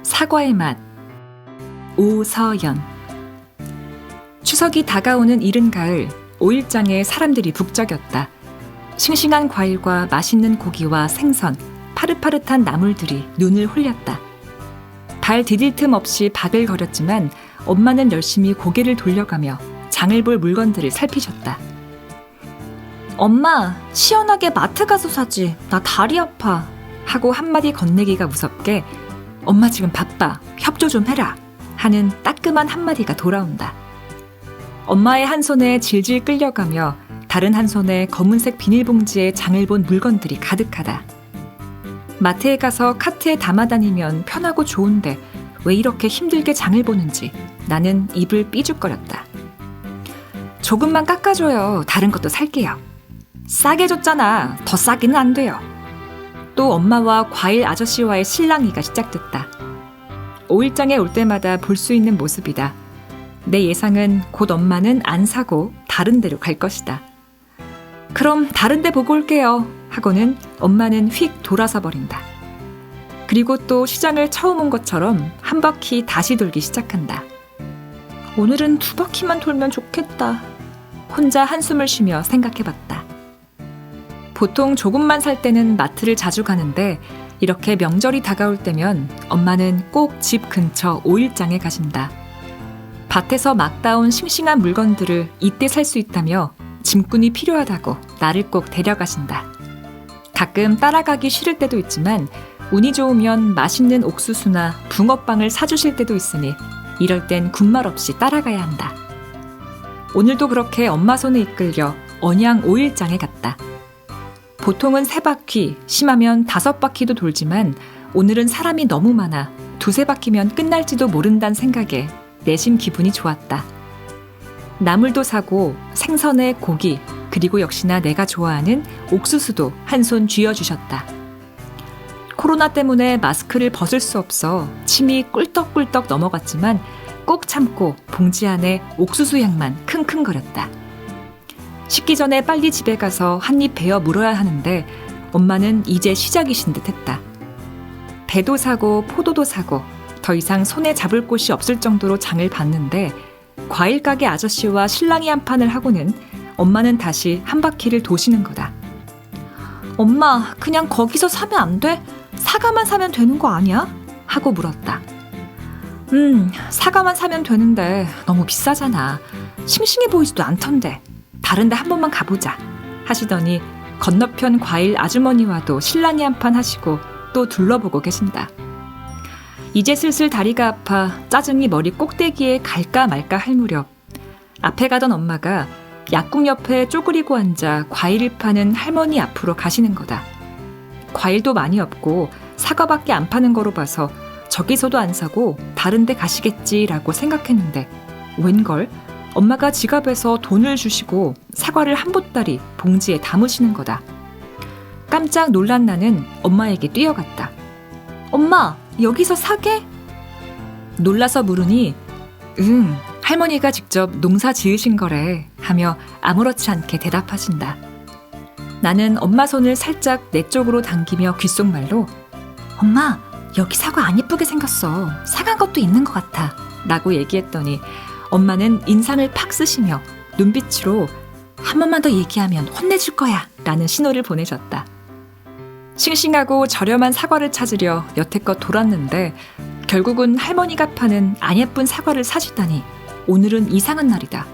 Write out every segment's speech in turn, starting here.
사과의 맛. 오서연. 추석이 다가오는 이른 가을, 오일장에 사람들이 북적였다. 싱싱한 과일과 맛있는 고기와 생선, 파릇파릇한 나물들이 눈을 홀렸다. 발 디딜 틈 없이 바글거렸지만 엄마는 열심히 고개를 돌려가며 장을 볼 물건들을 살피셨다. 엄마, 시원하게 마트 가서 사지. 나 다리 아파. 하고 한마디 건네기가 무섭게 엄마 지금 바빠. 협조 좀 해라. 하는 따끔한 한마디가 돌아온다. 엄마의 한 손에 질질 끌려가며 다른 한 손에 검은색 비닐봉지에 장을 본 물건들이 가득하다. 마트에 가서 카트에 담아다니면 편하고 좋은데 왜 이렇게 힘들게 장을 보는지 나는 입을 삐죽거렸다. 조금만 깎아줘요. 다른 것도 살게요. 싸게 줬잖아. 더 싸기는 안 돼요. 또 엄마와 과일 아저씨와의 실랑이가 시작됐다. 오일장에 올 때마다 볼 수 있는 모습이다. 내 예상은 곧 엄마는 안 사고 다른 데로 갈 것이다. 그럼 다른 데 보고 올게요. 하고는 엄마는 휙 돌아서 버린다. 그리고 또 시장을 처음 온 것처럼 한 바퀴 다시 돌기 시작한다. 오늘은 2바퀴만 돌면 좋겠다. 혼자 한숨을 쉬며 생각해봤다. 보통 조금만 살 때는 마트를 자주 가는데 이렇게 명절이 다가올 때면 엄마는 꼭 집 근처 오일장에 가신다. 밭에서 막 따온 싱싱한 물건들을 이때 살 수 있다며 짐꾼이 필요하다고 나를 꼭 데려가신다. 가끔 따라가기 싫을 때도 있지만 운이 좋으면 맛있는 옥수수나 붕어빵을 사주실 때도 있으니 이럴 땐 군말 없이 따라가야 한다. 오늘도 그렇게 엄마 손에 이끌려 언양 오일장에 갔다. 보통은 3바퀴, 심하면 5바퀴도 돌지만 오늘은 사람이 너무 많아 2-3바퀴면 끝날지도 모른다는 생각에 내심 기분이 좋았다. 나물도 사고 생선에 고기, 그리고 역시나 내가 좋아하는 옥수수도 한 손 쥐어주셨다. 코로나 때문에 마스크를 벗을 수 없어 침이 꿀떡꿀떡 넘어갔지만 꼭 참고 봉지 안에 옥수수 향만 킁킁거렸다. 식기 전에 빨리 집에 가서 한 입 베어 물어야 하는데 엄마는 이제 시작이신 듯 했다. 배도 사고 포도도 사고 더 이상 손에 잡을 곳이 없을 정도로 장을 봤는데 과일 가게 아저씨와 실랑이 한 판을 하고는 엄마는 다시 한 바퀴를 도시는 거다. 엄마, 그냥 거기서 사면 안 돼? 사과만 사면 되는 거 아니야? 하고 물었다. 사과만 사면 되는데 너무 비싸잖아. 싱싱해 보이지도 않던데. 다른 데 한 번만 가보자. 하시더니 건너편 과일 아주머니와도 실랑이 한 판 하시고 또 둘러보고 계신다. 이제 슬슬 다리가 아파 짜증이 머리 꼭대기에 갈까 말까 할 무렵 앞에 가던 엄마가 약국 옆에 쪼그리고 앉아 과일을 파는 할머니 앞으로 가시는 거다. 과일도 많이 없고 사과밖에 안 파는 거로 봐서 저기서도 안 사고 다른 데 가시겠지라고 생각했는데 웬걸 엄마가 지갑에서 돈을 주시고 사과를 한 보따리 봉지에 담으시는 거다. 깜짝 놀란 나는 엄마에게 뛰어갔다. 엄마, 여기서 사게? 놀라서 물으니 할머니가 직접 농사 지으신 거래 하며 아무렇지 않게 대답하신다. 나는 엄마 손을 살짝 내 쪽으로 당기며 귓속말로 엄마, 여기 사과 안 예쁘게 생겼어. 상한 것도 있는 것 같아. 라고 얘기했더니 엄마는 인상을 팍 쓰시며 눈빛으로 한 번만 더 얘기하면 혼내줄 거야 라는 신호를 보내셨다. 싱싱하고 저렴한 사과를 찾으려 여태껏 돌았는데 결국은 할머니가 파는 안 예쁜 사과를 사시다니 오늘은 이상한 날이다.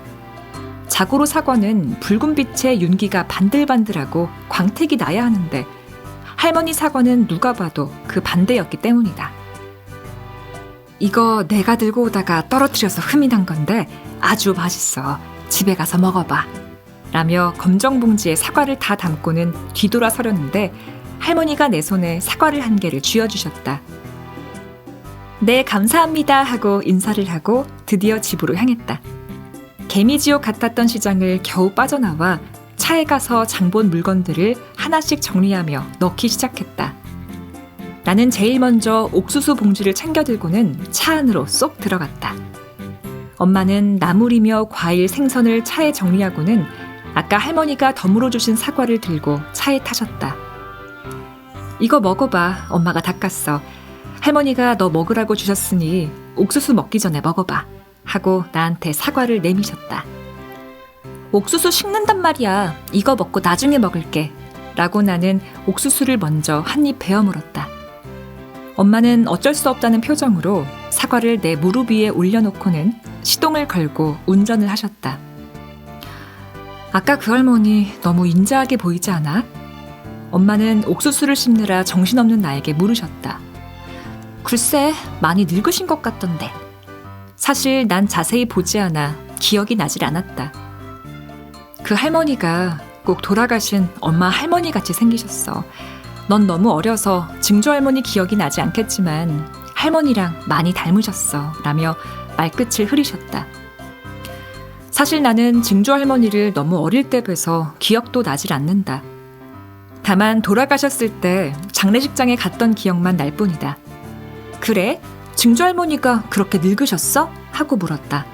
자고로 사과는 붉은 빛의 윤기가 반들반들하고 광택이 나야 하는데 할머니 사과는 누가 봐도 그 반대였기 때문이다. 이거 내가 들고 오다가 떨어뜨려서 흠이 난 건데 아주 맛있어. 집에 가서 먹어봐. 라며 검정 봉지에 사과를 다 담고는 뒤돌아서려는데 할머니가 내 손에 사과를 한 개를 쥐어주셨다. 네, 감사합니다 하고 인사를 하고 드디어 집으로 향했다. 개미지옥 같았던 시장을 겨우 빠져나와 차에 가서 장본 물건들을 하나씩 정리하며 넣기 시작했다. 나는 제일 먼저 옥수수 봉지를 챙겨 들고는 차 안으로 쏙 들어갔다. 엄마는 나물이며 과일, 생선을 차에 정리하고는 아까 할머니가 덤으로 주신 사과를 들고 차에 타셨다. 이거 먹어봐. 엄마가 닦았어. 할머니가 너 먹으라고 주셨으니 옥수수 먹기 전에 먹어봐 하고 나한테 사과를 내미셨다. 옥수수 식는단 말이야. 이거 먹고 나중에 먹을게 라고 나는 옥수수를 먼저 한 입 베어 물었다. 엄마는 어쩔 수 없다는 표정으로 사과를 내 무릎 위에 올려놓고는 시동을 걸고 운전을 하셨다. 아까 그 할머니 너무 인자하게 보이지 않아? 엄마는 옥수수를 씹느라 정신없는 나에게 물으셨다. 글쎄, 많이 늙으신 것 같던데. 사실 난 자세히 보지 않아 기억이 나질 않았다. 그 할머니가 꼭 돌아가신 엄마 할머니 같이 생기셨어. 넌 너무 어려서 증조할머니 기억이 나지 않겠지만 할머니랑 많이 닮으셨어 라며 말끝을 흐리셨다. 사실 나는 증조할머니를 너무 어릴 때 뵈서 기억도 나질 않는다. 다만 돌아가셨을 때 장례식장에 갔던 기억만 날 뿐이다. 그래? 증조할머니가 그렇게 늙으셨어? 하고 물었다.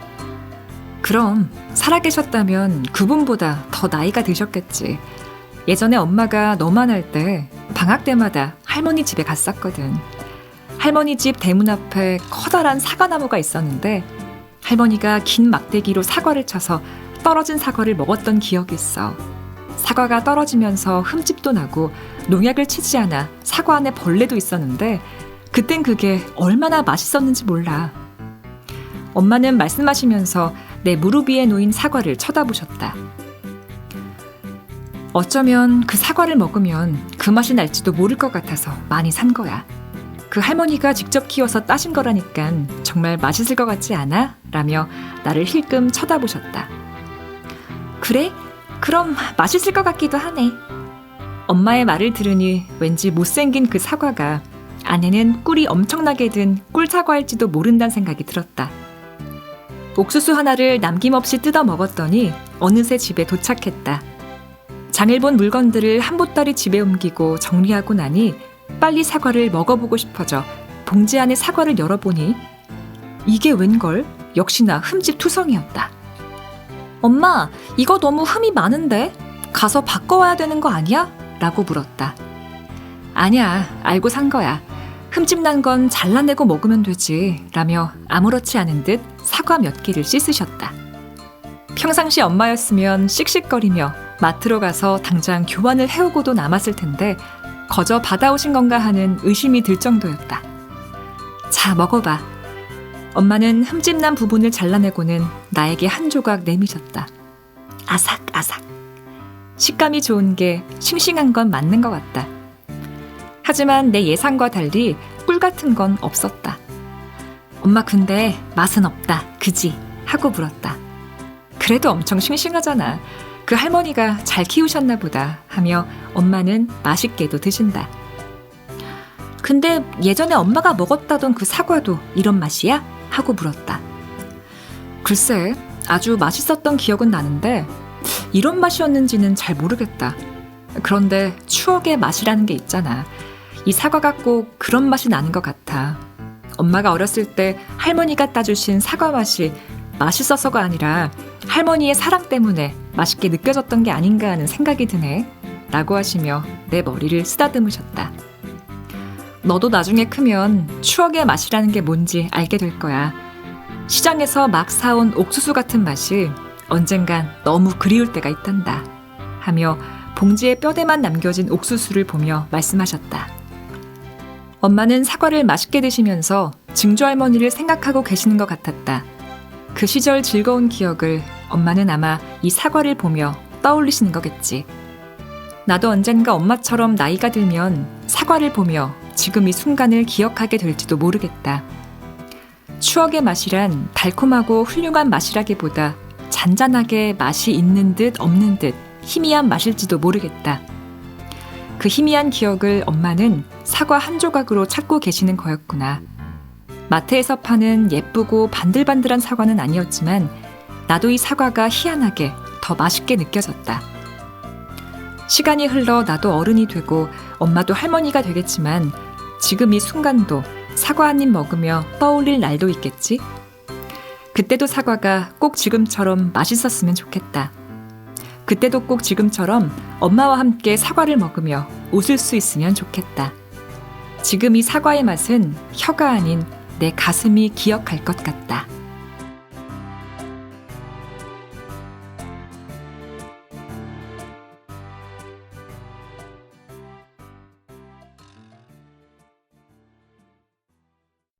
그럼 살아계셨다면 그분보다 더 나이가 드셨겠지. 예전에 엄마가 너만 할 때 방학 때마다 할머니 집에 갔었거든. 할머니 집 대문 앞에 커다란 사과나무가 있었는데 할머니가 긴 막대기로 사과를 쳐서 떨어진 사과를 먹었던 기억이 있어. 사과가 떨어지면서 흠집도 나고 농약을 치지 않아 사과 안에 벌레도 있었는데 그땐 그게 얼마나 맛있었는지 몰라. 엄마는 말씀하시면서 내 무릎 위에 놓인 사과를 쳐다보셨다. 어쩌면 그 사과를 먹으면 그 맛이 날지도 모를 것 같아서 많이 산 거야. 그 할머니가 직접 키워서 따신 거라니까 정말 맛있을 것 같지 않아? 라며 나를 힐끔 쳐다보셨다. 그래? 그럼 맛있을 것 같기도 하네. 엄마의 말을 들으니 왠지 못생긴 그 사과가 안에는 꿀이 엄청나게 든 꿀사과일지도 모른다는 생각이 들었다. 옥수수 하나를 남김없이 뜯어 먹었더니 어느새 집에 도착했다. 장을 본 물건들을 한 보따리 집에 옮기고 정리하고 나니 빨리 사과를 먹어보고 싶어져 봉지 안에 사과를 열어보니 이게 웬걸? 역시나 흠집 투성이었다. 엄마, 이거 너무 흠이 많은데? 가서 바꿔와야 되는 거 아니야? 라고 물었다. 아니야, 알고 산 거야. 흠집 난 건 잘라내고 먹으면 되지 라며 아무렇지 않은 듯 사과 몇 개를 씻으셨다. 평상시 엄마였으면 씩씩거리며 마트로 가서 당장 교환을 해오고도 남았을 텐데 거저 받아오신 건가 하는 의심이 들 정도였다. 자, 먹어봐. 엄마는 흠집난 부분을 잘라내고는 나에게 한 조각 내미셨다. 아삭아삭. 식감이 좋은 게 싱싱한 건 맞는 것 같다. 하지만 내 예상과 달리 꿀 같은 건 없었다. 엄마 근데 맛은 없다, 그지? 하고 물었다. 그래도 엄청 싱싱하잖아. 그 할머니가 잘 키우셨나 보다 하며 엄마는 맛있게도 드신다. 근데 예전에 엄마가 먹었다던 그 사과도 이런 맛이야? 하고 물었다. 글쎄, 아주 맛있었던 기억은 나는데 이런 맛이었는지는 잘 모르겠다. 그런데 추억의 맛이라는 게 있잖아. 이 사과가 꼭 그런 맛이 나는 것 같아. 엄마가 어렸을 때 할머니가 따주신 사과 맛이 맛있어서가 아니라 할머니의 사랑 때문에 맛있게 느껴졌던 게 아닌가 하는 생각이 드네 라고 하시며 내 머리를 쓰다듬으셨다. 너도 나중에 크면 추억의 맛이라는 게 뭔지 알게 될 거야. 시장에서 막 사온 옥수수 같은 맛이 언젠간 너무 그리울 때가 있단다 하며 봉지에 뼈대만 남겨진 옥수수를 보며 말씀하셨다. 엄마는 사과를 맛있게 드시면서 증조할머니를 생각하고 계시는 것 같았다. 그 시절 즐거운 기억을 엄마는 아마 이 사과를 보며 떠올리시는 거겠지. 나도 언젠가 엄마처럼 나이가 들면 사과를 보며 지금 이 순간을 기억하게 될지도 모르겠다. 추억의 맛이란 달콤하고 훌륭한 맛이라기보다 잔잔하게 맛이 있는 듯 없는 듯 희미한 맛일지도 모르겠다. 그 희미한 기억을 엄마는 사과 한 조각으로 찾고 계시는 거였구나. 마트에서 파는 예쁘고 반들반들한 사과는 아니었지만 나도 이 사과가 희한하게 더 맛있게 느껴졌다. 시간이 흘러 나도 어른이 되고 엄마도 할머니가 되겠지만 지금 이 순간도 사과 한 입 먹으며 떠올릴 날도 있겠지? 그때도 사과가 꼭 지금처럼 맛있었으면 좋겠다. 그때도 꼭 지금처럼 엄마와 함께 사과를 먹으며 웃을 수 있으면 좋겠다. 지금 이 사과의 맛은 혀가 아닌 내 가슴이 기억할 것 같다.